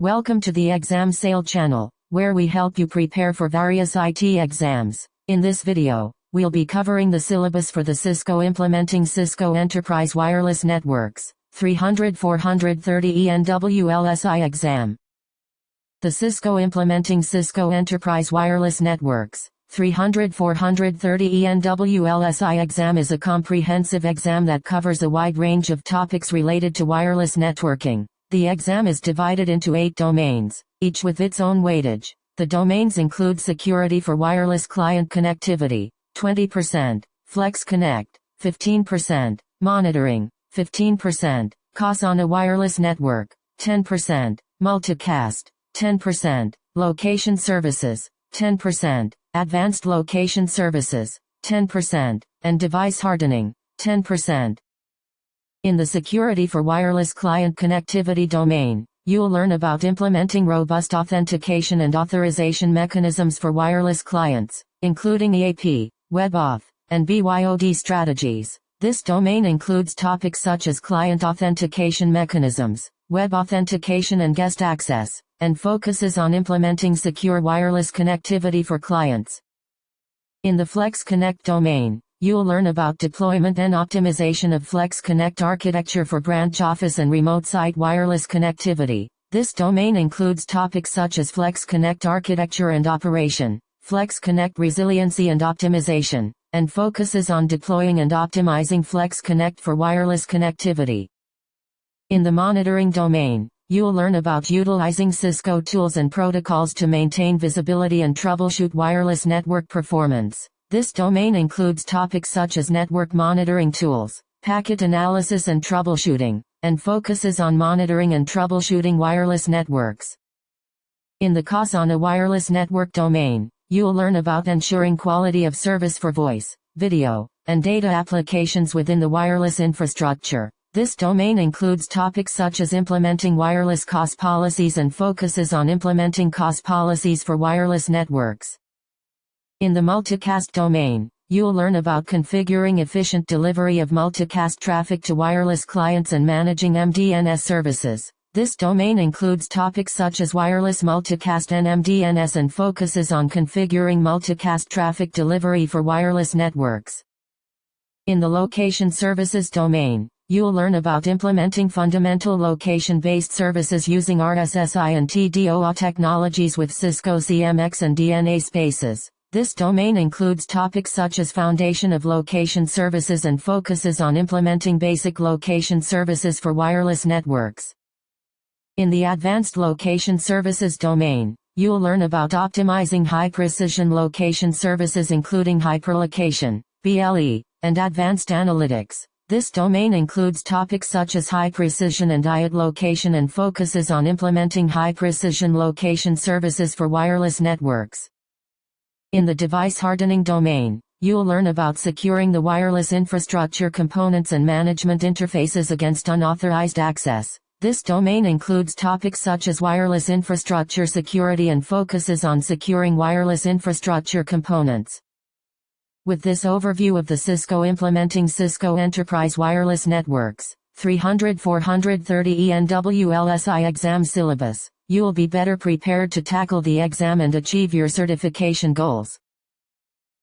Welcome to the Exam Sale channel, where we help you prepare for various IT exams. In this video, we'll be covering the syllabus for the Cisco Implementing Cisco Enterprise Wireless Networks, 300-430 ENWLSI exam. The Cisco Implementing Cisco Enterprise Wireless Networks, 300-430 ENWLSI exam is a comprehensive exam that covers a wide range of topics related to wireless networking. The exam is divided into 8 domains, each with its own weightage. The domains include security for wireless client connectivity, 20%, Flex Connect, 15%, monitoring, 15%, COS on a wireless network, 10%, multicast, 10%, location services, 10%, advanced location services, 10%, and device hardening, 10%. In the Security for Wireless Client Connectivity domain, you'll learn about implementing robust authentication and authorization mechanisms for wireless clients, including EAP, WebAuth, and BYOD strategies. This domain includes topics such as client authentication mechanisms, web authentication and guest access, and focuses on implementing secure wireless connectivity for clients. In the Flex Connect domain, you'll learn about deployment and optimization of Flex Connect architecture for branch office and remote site wireless connectivity. This domain includes topics such as Flex Connect architecture and operation, Flex Connect resiliency and optimization, and focuses on deploying and optimizing Flex Connect for wireless connectivity. In the monitoring domain, you'll learn about utilizing Cisco tools and protocols to maintain visibility and troubleshoot wireless network performance. This domain includes topics such as network monitoring tools, packet analysis and troubleshooting, and focuses on monitoring and troubleshooting wireless networks. In the COS on a wireless network domain, you'll learn about ensuring quality of service for voice, video, and data applications within the wireless infrastructure. This domain includes topics such as implementing wireless COS policies and focuses on implementing COS policies for wireless networks. In the multicast domain, you'll learn about configuring efficient delivery of multicast traffic to wireless clients and managing MDNS services. This domain includes topics such as wireless multicast and MDNS and focuses on configuring multicast traffic delivery for wireless networks. In the location services domain, you'll learn about implementing fundamental location-based services using RSSI and TDOA technologies with Cisco CMX and DNA spaces. This domain includes topics such as foundation of location services and focuses on implementing basic location services for wireless networks. In the advanced location services domain, you'll learn about optimizing high-precision location services including hyperlocation, BLE, and advanced analytics. This domain includes topics such as high-precision and IoT location and focuses on implementing high-precision location services for wireless networks. In the device hardening domain, you'll learn about securing the wireless infrastructure components and management interfaces against unauthorized access. This domain includes topics such as wireless infrastructure security and focuses on securing wireless infrastructure components. With this overview of the Cisco Implementing Cisco Enterprise Wireless Networks, 300-430 ENWLSI exam syllabus, you will be better prepared to tackle the exam and achieve your certification goals.